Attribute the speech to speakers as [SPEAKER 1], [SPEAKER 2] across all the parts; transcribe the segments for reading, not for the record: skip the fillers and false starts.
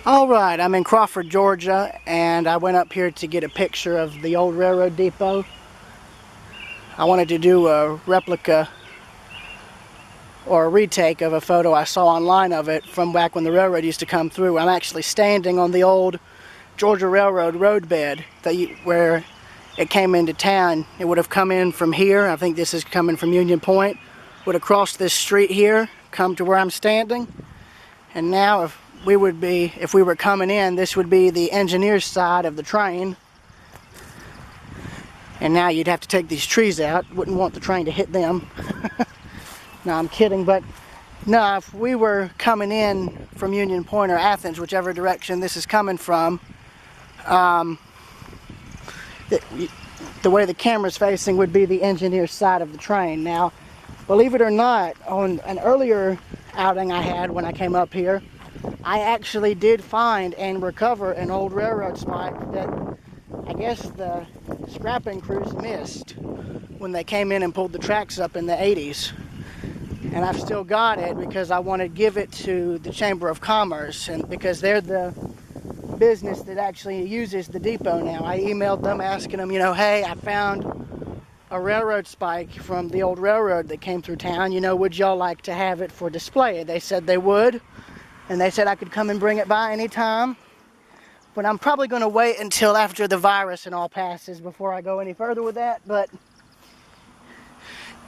[SPEAKER 1] Alright, I'm in Crawford, Georgia, and I went up here to get a picture of the old railroad depot. I wanted to do a replica or a retake of a photo I saw online of it from back when the railroad used to come through. I'm actually standing on the old Georgia Railroad roadbed where it came into town. It would have come in from here. I think this is coming from Union Point. Would have crossed this street here, come to where I'm standing. And now if we were coming in, this would be the engineer's side of the train. And now you'd have to take these trees out. Wouldn't want the train to hit them. No, I'm kidding, but no, if we were coming in from Union Point or Athens, whichever direction this is coming from, the way the camera's facing would be the engineer's side of the train. Now, believe it or not, on an earlier outing I had when I came up here, I actually did find and recover an old railroad spike that I guess the scrapping crews missed when they came in and pulled the tracks up in the 80s. And I've still got it because I want to give it to the Chamber of Commerce, and because they're the business that actually uses the depot now. I emailed them asking them, hey, I found a railroad spike from the old railroad that came through town. Would y'all like to have it for display? They said they would, and they said I could come and bring it by anytime. But I'm probably going to wait until after the virus and all passes before I go any further with that. But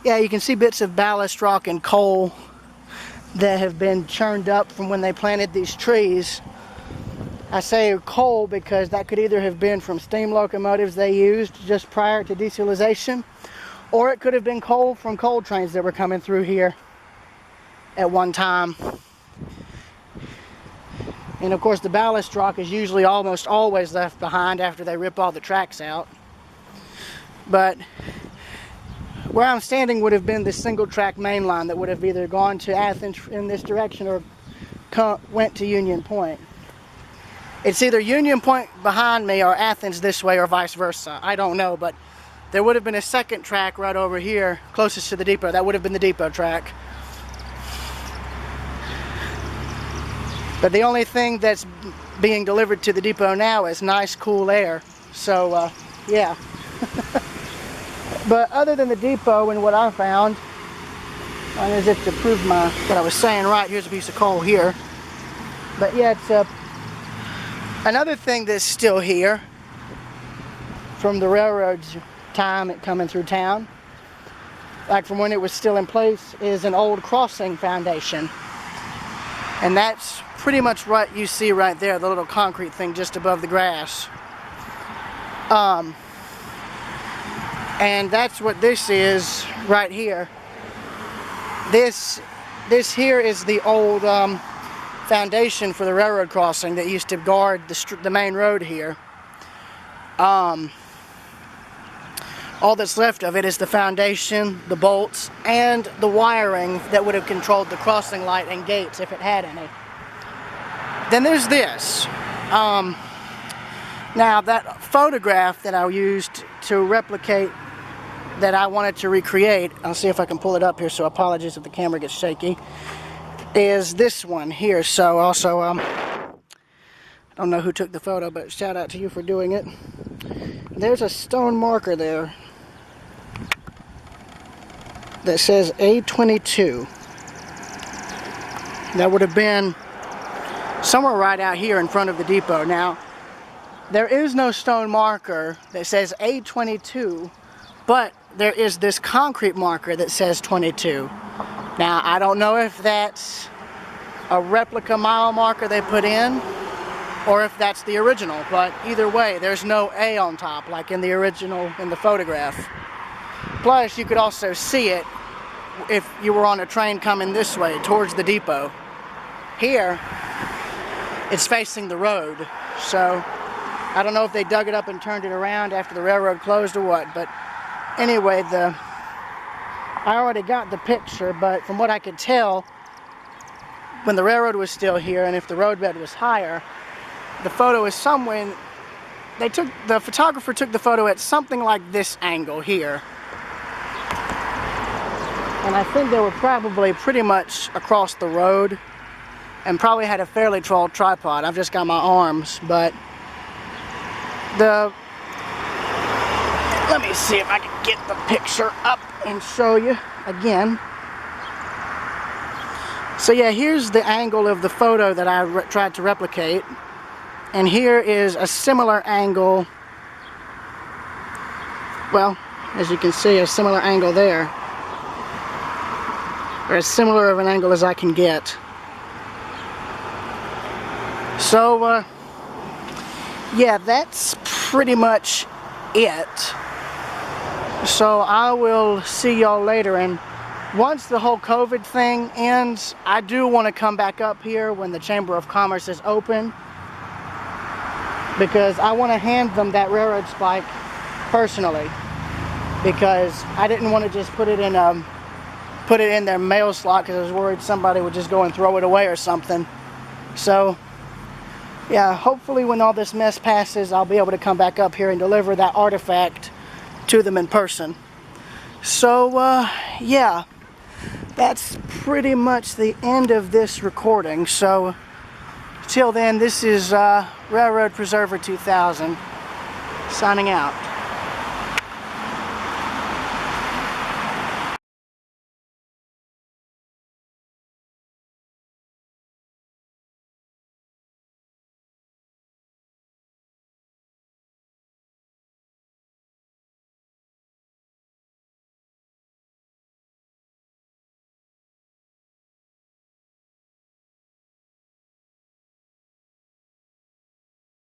[SPEAKER 1] yeah, you can see bits of ballast rock and coal that have been churned up from when they planted these trees. I say coal because that could either have been from steam locomotives they used just prior to dieselization, or it could have been coal from coal trains that were coming through here at one time. And of course the ballast rock is usually almost always left behind after they rip all the tracks out. But where I'm standing would have been this single track main line that would have either gone to Athens in this direction or went to Union Point. It's either Union Point behind me or Athens this way or vice versa. I don't know, but there would have been a second track right over here closest to the depot. That would have been the depot track. But the only thing that's being delivered to the depot now is nice, cool air. So, yeah. But other than the depot and what I found, and as if to prove what I was saying right, here's a piece of coal here. But yeah, it's another thing that's still here from the railroad's time coming through town, like from when it was still in place, is an old crossing foundation. And that's pretty much what you see right there, the little concrete thing just above the grass. And that's what this is right here. This here is the old foundation for the railroad crossing that used to guard the main road here. All that's left of it is the foundation, the bolts, and the wiring that would have controlled the crossing light and gates if it had any. Then there's this. Now that photograph that I used to replicate, that I wanted to recreate, I'll see if I can pull it up here, so apologies if the camera gets shaky, is this one here. So also, I don't know who took the photo, but shout out to you for doing it. There's a stone marker there that says A22. That would have been somewhere right out here in front of the depot. Now, there is no stone marker that says A22, but there is this concrete marker that says 22. Now, I don't know if that's a replica mile marker they put in, or if that's the original, but either way, there's no A on top like in the original in the photograph. Plus, you could also see it if you were on a train coming this way towards the depot. Here, it's facing the road, so I don't know if they dug it up and turned it around after the railroad closed or what, but anyway, I already got the picture, but from what I could tell, when the railroad was still here and if the roadbed was higher, the photo is somewhere, the photographer took the photo at something like this angle here. And I think they were probably pretty much across the road and probably had a fairly tall tripod. I've just got my arms, but let me see if I can get the picture up and show you again. So yeah, here's the angle of the photo that I tried to replicate, and here is a similar angle. Well, as you can see, a similar angle there, or as similar of an angle as I can get. So yeah, that's pretty much it. So I will see y'all later, and once the whole COVID thing ends, I do want to come back up here when the Chamber of Commerce is open, because I want to hand them that railroad spike personally, because I didn't want to just put it in their mail slot, because I was worried somebody would just go and throw it away or something. So yeah, hopefully when all this mess passes, I'll be able to come back up here and deliver that artifact to them in person. So yeah, that's pretty much the end of this recording. So till then, this is Railroad Preserver 2000 signing out.